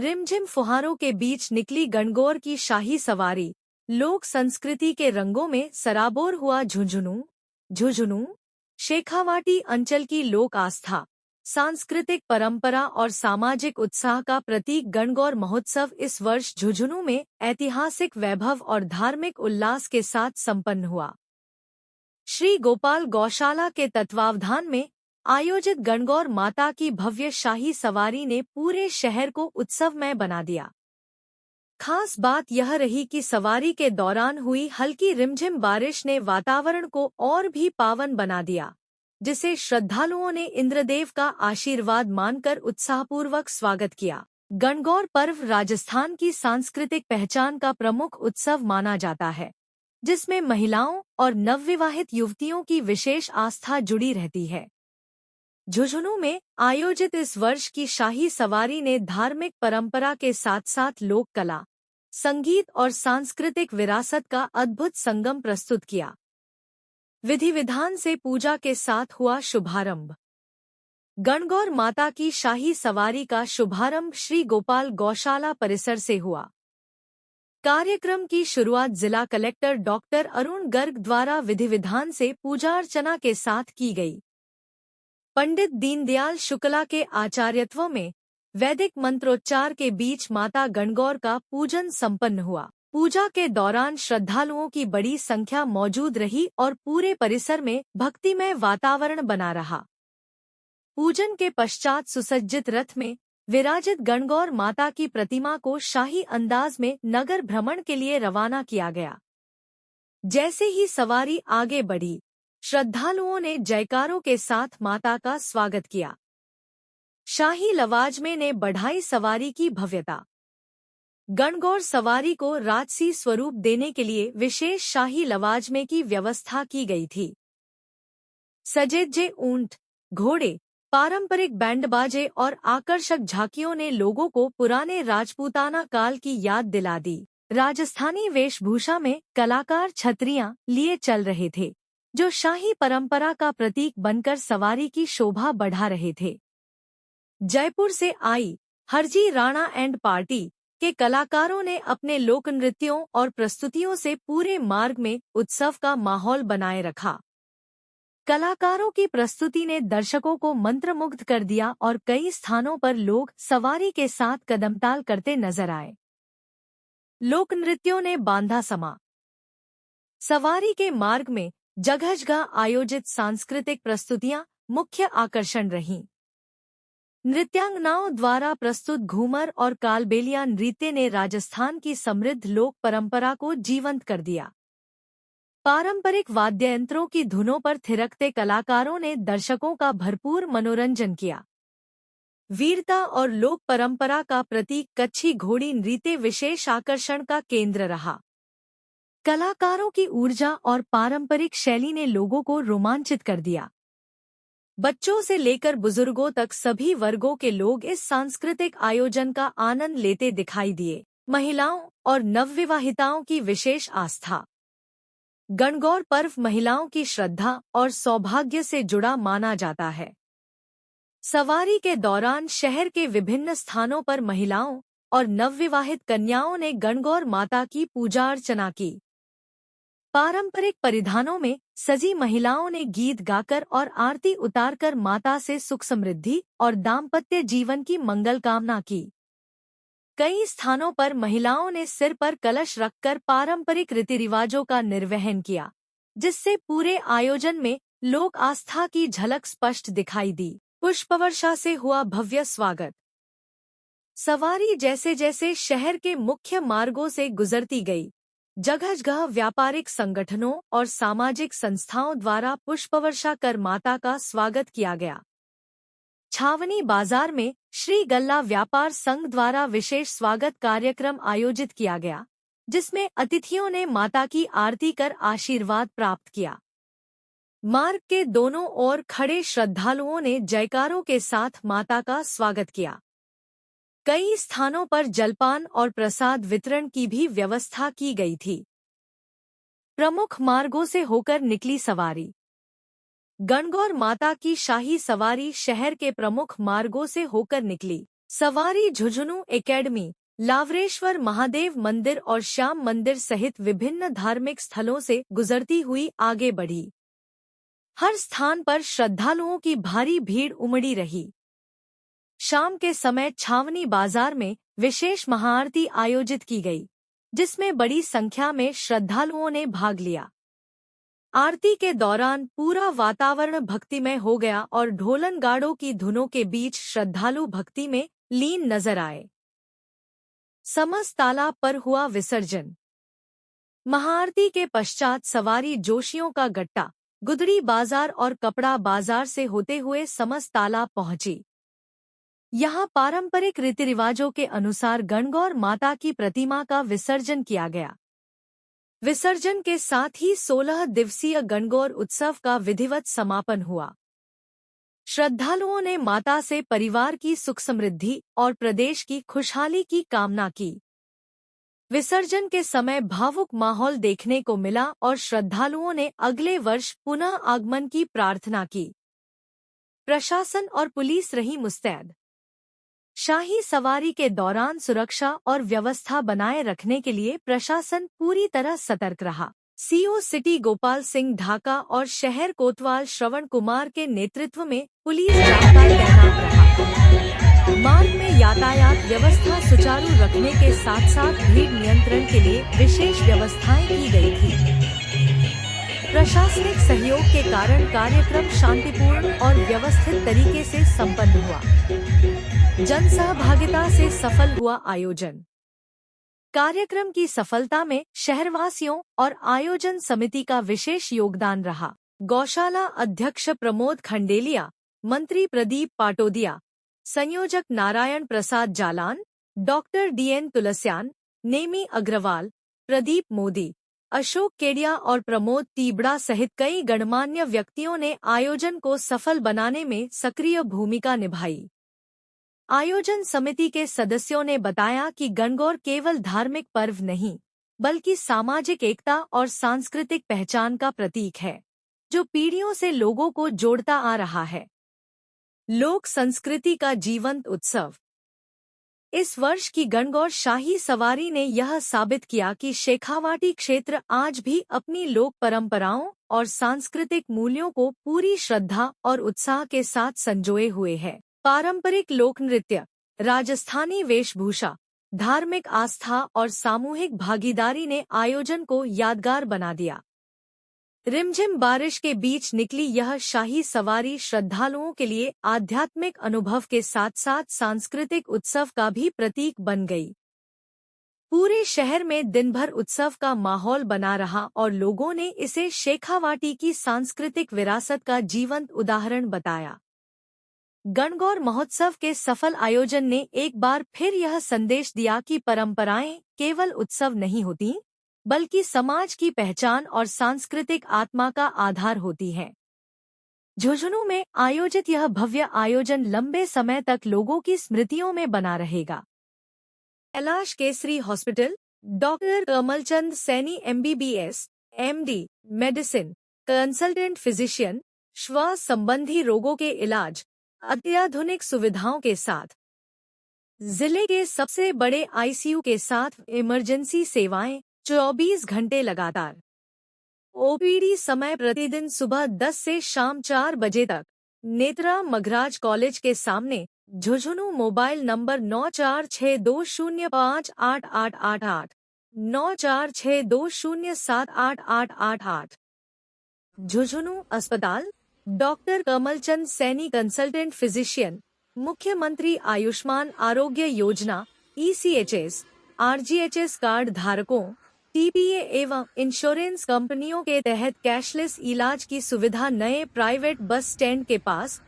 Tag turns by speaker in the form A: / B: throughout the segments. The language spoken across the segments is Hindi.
A: रिमझिम फुहारों के बीच निकली गणगौर की शाही सवारी लोक संस्कृति के रंगों में सराबोर हुआ। झुंझुनू शेखावाटी अंचल की लोक आस्था, सांस्कृतिक परंपरा और सामाजिक उत्साह का प्रतीक गणगौर महोत्सव इस वर्ष झुंझुनू में ऐतिहासिक वैभव और धार्मिक उल्लास के साथ संपन्न हुआ। श्री गोपाल गौशाला के तत्वावधान में आयोजित गणगौर माता की भव्य शाही सवारी ने पूरे शहर को उत्सवमय बना दिया। खास बात यह रही कि सवारी के दौरान हुई हल्की रिमझिम बारिश ने वातावरण को और भी पावन बना दिया, जिसे श्रद्धालुओं ने इंद्रदेव का आशीर्वाद मानकर उत्साहपूर्वक स्वागत किया। गणगौर पर्व राजस्थान की सांस्कृतिक पहचान का प्रमुख उत्सव माना जाता है, जिसमें महिलाओं और नवविवाहित युवतियों की विशेष आस्था जुड़ी रहती है। झुंझुनू में आयोजित इस वर्ष की शाही सवारी ने धार्मिक परंपरा के साथ साथ लोक कला, संगीत और सांस्कृतिक विरासत का अद्भुत संगम प्रस्तुत किया। विधि विधान से पूजा के साथ हुआ शुभारंभ। गणगौर माता की शाही सवारी का शुभारंभ श्री गोपाल गौशाला परिसर से हुआ। कार्यक्रम की शुरुआत जिला कलेक्टर डॉक्टर अरुण गर्ग द्वारा विधि विधान से पूजा अर्चना के साथ की गई। पंडित दीनदयाल शुक्ला के आचार्यत्व में वैदिक मंत्रोच्चार के बीच माता गणगौर का पूजन संपन्न हुआ। पूजा के दौरान श्रद्धालुओं की बड़ी संख्या मौजूद रही और पूरे परिसर में भक्तिमय वातावरण बना रहा। पूजन के पश्चात सुसज्जित रथ में विराजित गणगौर माता की प्रतिमा को शाही अंदाज में नगर भ्रमण के लिए रवाना किया गया। जैसे ही सवारी आगे बढ़ी, श्रद्धालुओं ने जयकारों के साथ माता का स्वागत किया। शाही लवाजमे ने बढ़ाई सवारी की भव्यता। गणगौर सवारी को राजसी स्वरूप देने के लिए विशेष शाही लवाजमे की व्यवस्था की गई थी। सजेजे ऊंट, घोड़े, पारंपरिक बैंडबाजे और आकर्षक झांकियों ने लोगों को पुराने राजपूताना काल की याद दिला दी। राजस्थानी वेशभूषा में कलाकार छतरियां लिए चल रहे थे, जो शाही परंपरा का प्रतीक बनकर सवारी की शोभा बढ़ा रहे थे। जयपुर से आई हरजी राणा एंड पार्टी के कलाकारों ने अपने लोकनृत्यों और प्रस्तुतियों से पूरे मार्ग में उत्सव का माहौल बनाए रखा। कलाकारों की प्रस्तुति ने दर्शकों को मंत्रमुग्ध कर दिया और कई स्थानों पर लोग सवारी के साथ कदमताल करते नजर आए। लोकनृत्यों ने बांधा समा। सवारी के मार्ग में जगह जगह आयोजित सांस्कृतिक प्रस्तुतियां मुख्य आकर्षण रहीं। नृत्यांगनाओं द्वारा प्रस्तुत घूमर और कालबेलिया नृत्य ने राजस्थान की समृद्ध लोक परंपरा को जीवंत कर दिया। पारंपरिक वाद्ययंत्रों की धुनों पर थिरकते कलाकारों ने दर्शकों का भरपूर मनोरंजन किया। वीरता और लोक परंपरा का प्रतीक कच्छी घोड़ी नृत्य विशेष आकर्षण का केंद्र रहा। कलाकारों की ऊर्जा और पारंपरिक शैली ने लोगों को रोमांचित कर दिया। बच्चों से लेकर बुजुर्गों तक सभी वर्गों के लोग इस सांस्कृतिक आयोजन का आनंद लेते दिखाई दिए। महिलाओं और नवविवाहिताओं की विशेष आस्था। गणगौर पर्व महिलाओं की श्रद्धा और सौभाग्य से जुड़ा माना जाता है। सवारी के दौरान शहर के विभिन्न स्थानों पर महिलाओं और नवविवाहित कन्याओं ने गणगौर माता की पूजा अर्चना की। पारंपरिक परिधानों में सजी महिलाओं ने गीत गाकर और आरती उतारकर माता से सुख समृद्धि और दाम्पत्य जीवन की मंगल कामना की। कई स्थानों पर महिलाओं ने सिर पर कलश रखकर पारंपरिक रीति रिवाजों का निर्वहन किया, जिससे पूरे आयोजन में लोक आस्था की झलक स्पष्ट दिखाई दी। पुष्पवर्षा से हुआ भव्य स्वागत। सवारी जैसे जैसे शहर के मुख्य मार्गों से गुजरती गई, जगह जगह व्यापारिक संगठनों और सामाजिक संस्थाओं द्वारा पुष्पवर्षा कर माता का स्वागत किया गया। छावनी बाजार में श्री गल्ला व्यापार संघ द्वारा विशेष स्वागत कार्यक्रम आयोजित किया गया, जिसमें अतिथियों ने माता की आरती कर आशीर्वाद प्राप्त किया। मार्ग के दोनों ओर खड़े श्रद्धालुओं ने जयकारों के साथ माता का स्वागत किया। कई स्थानों पर जलपान और प्रसाद वितरण की भी व्यवस्था की गई थी। प्रमुख मार्गों से होकर निकली सवारी। गणगौर माता की शाही सवारी शहर के प्रमुख मार्गों से होकर निकली। सवारी झुंझुनू एकेडमी, लावरेश्वर महादेव मंदिर और श्याम मंदिर सहित विभिन्न धार्मिक स्थलों से गुजरती हुई आगे बढ़ी। हर स्थान पर श्रद्धालुओं की भारी भीड़ उमड़ी रही। शाम के समय छावनी बाजार में विशेष महाआरती आयोजित की गई, जिसमें बड़ी संख्या में श्रद्धालुओं ने भाग लिया। आरती के दौरान पूरा वातावरण भक्तिमय हो गया और ढोलन गाड़ों की धुनों के बीच श्रद्धालु भक्ति में लीन नजर आए। समस्त तालाब पर हुआ विसर्जन। महाआरती के पश्चात सवारी जोशियों का गट्टा, गुदड़ी बाजार और कपड़ा बाजार से होते हुए समस्त तालाब पहुंची। यहाँ पारंपरिक रीति रिवाजों के अनुसार गणगौर माता की प्रतिमा का विसर्जन किया गया। विसर्जन के साथ ही 16 दिवसीय गणगौर उत्सव का विधिवत समापन हुआ। श्रद्धालुओं ने माता से परिवार की सुख समृद्धि और प्रदेश की खुशहाली की कामना की। विसर्जन के समय भावुक माहौल देखने को मिला और श्रद्धालुओं ने अगले वर्ष पुनः आगमन की प्रार्थना की। प्रशासन और पुलिस रही मुस्तैद। शाही सवारी के दौरान सुरक्षा और व्यवस्था बनाए रखने के लिए प्रशासन पूरी तरह सतर्क रहा। सीओ सिटी गोपाल सिंह ढाका और शहर कोतवाल श्रवण कुमार के नेतृत्व में पुलिस जाब्ता तैनात रहा। मार्ग में यातायात व्यवस्था सुचारू रखने के साथ साथ भीड़ नियंत्रण के लिए विशेष व्यवस्थाएं की गई थी। प्रशासनिक सहयोग के कारण कार्यक्रम शांतिपूर्ण और व्यवस्थित तरीके से संपन्न हुआ। जनसहभागिता से सफल हुआ आयोजन। कार्यक्रम की सफलता में शहरवासियों और आयोजन समिति का विशेष योगदान रहा। गौशाला अध्यक्ष प्रमोद खंडेलिया, मंत्री प्रदीप पाटोदिया, संयोजक नारायण प्रसाद जालान, डॉक्टर डीएन तुलस्यान, नेमी अग्रवाल, प्रदीप मोदी, अशोक केडिया और प्रमोद तीबड़ा सहित कई गणमान्य व्यक्तियों ने आयोजन को सफल बनाने में सक्रिय भूमिका निभाई। आयोजन समिति के सदस्यों ने बताया कि गणगौर केवल धार्मिक पर्व नहीं, बल्कि सामाजिक एकता और सांस्कृतिक पहचान का प्रतीक है, जो पीढ़ियों से लोगों को जोड़ता आ रहा है। लोक संस्कृति का जीवंत उत्सव। इस वर्ष की गणगौर शाही सवारी ने यह साबित किया कि शेखावाटी क्षेत्र आज भी अपनी लोक परंपराओं और सांस्कृतिक मूल्यों को पूरी श्रद्धा और उत्साह के साथ संजोए हुए है। पारंपरिक लोक नृत्य, राजस्थानी वेशभूषा, धार्मिक आस्था और सामूहिक भागीदारी ने आयोजन को यादगार बना दिया। रिमझिम बारिश के बीच निकली यह शाही सवारी श्रद्धालुओं के लिए आध्यात्मिक अनुभव के साथ साथ सांस्कृतिक उत्सव का भी प्रतीक बन गई। पूरे शहर में दिन भर उत्सव का माहौल बना रहा और लोगों ने इसे शेखावाटी की सांस्कृतिक विरासत का जीवंत उदाहरण बताया। गणगौर महोत्सव के सफल आयोजन ने एक बार फिर यह संदेश दिया कि परंपराएं केवल उत्सव नहीं होती, बल्कि समाज की पहचान और सांस्कृतिक आत्मा का आधार होती हैं। झुंझुनू में आयोजित यह भव्य आयोजन लंबे समय तक लोगों की स्मृतियों में बना रहेगा। Kailash Kesari hospital, doctor Kamalchand Saini MBBS, MD, medicine, consultant physician, श्वास संबंधी रोगों के इलाज अत्याधुनिक सुविधाओं के साथ, जिले के सबसे बड़े ICU के साथ इमरजेंसी सेवाएं 24 घंटे लगातार। OPD समय प्रतिदिन सुबह 10 से शाम 4 बजे तक। नेत्रा मघराज कॉलेज के सामने, झुंझुनू। Mobile number 9462058888, 9462078888। झुंझुनू अस्पताल, doctor Kamalchand Saini consultant physician, मुख्यमंत्री Ayushman Arogya Yojana, ECHS, RGHS card धारकों, TPA एवं इंश्योरेंस कंपनियों के तहत कैशलेस इलाज की सुविधा नए प्राइवेट बस स्टैंड के पास,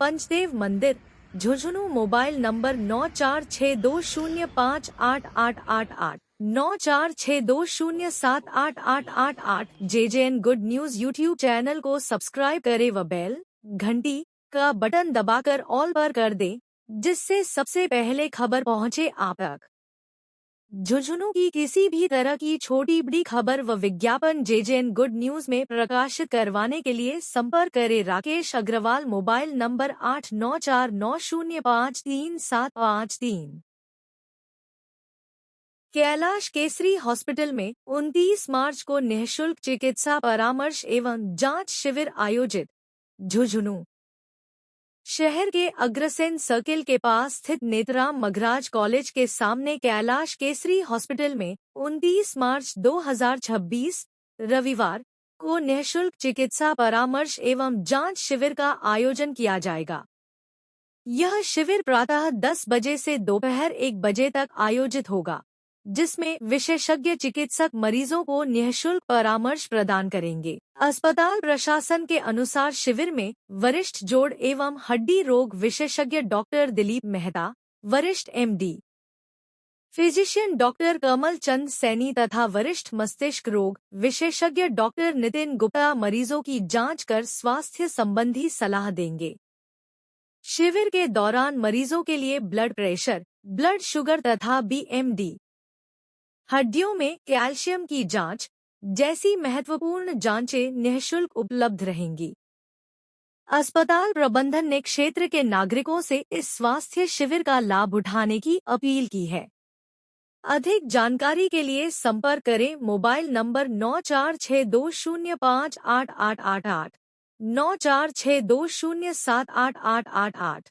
A: पंचदेव मंदिर, Jhunjhunu. Mobile number 9462058888, 9462078888। JJN good news YouTube channel को सब्सक्राइब करें व बेल घंटी का बटन दबाकर ऑल पर कर दें, जिससे सबसे पहले खबर पहुंचे आप तक। झुंझुनू की किसी भी तरह की छोटी बड़ी खबर व विज्ञापन जेजेएन गुड न्यूज में प्रकाशित करवाने के लिए संपर्क करें Rakesh Agrawal, mobile number 8949053753। Kailash Kesari hospital में 29 मार्च को निःशुल्क चिकित्सा परामर्श एवं जांच शिविर आयोजित। झुंझुनू शहर के अग्रसेन सर्किल के पास स्थित नेतराम मघराज कॉलेज के सामने कैलाश केसरी हॉस्पिटल में 29 मार्च 2026 रविवार को निःशुल्क चिकित्सा परामर्श एवं जांच शिविर का आयोजन किया जाएगा। यह शिविर प्रातः 10 बजे से दोपहर 1 बजे तक आयोजित होगा, जिसमें विशेषज्ञ चिकित्सक मरीजों को निःशुल्क परामर्श प्रदान करेंगे। अस्पताल प्रशासन के अनुसार शिविर में वरिष्ठ जोड़ एवं हड्डी रोग विशेषज्ञ डॉक्टर दिलीप मेहता, वरिष्ठ एमडी फिजिशियन डॉक्टर कमल चंद सैनी तथा वरिष्ठ मस्तिष्क रोग विशेषज्ञ डॉक्टर नितिन गुप्ता मरीजों की जांच कर स्वास्थ्य संबंधी सलाह देंगे। शिविर के दौरान मरीजों के लिए ब्लड प्रेशर, ब्लड शुगर तथा बीएमडी, हड्डियों में कैल्शियम की जांच जैसी महत्वपूर्ण जांचें निःशुल्क उपलब्ध रहेंगी। अस्पताल प्रबंधन ने क्षेत्र के नागरिकों से इस स्वास्थ्य शिविर का लाभ उठाने की अपील की है। अधिक जानकारी के लिए संपर्क करें मोबाइल नंबर 9462058888, 9462078888।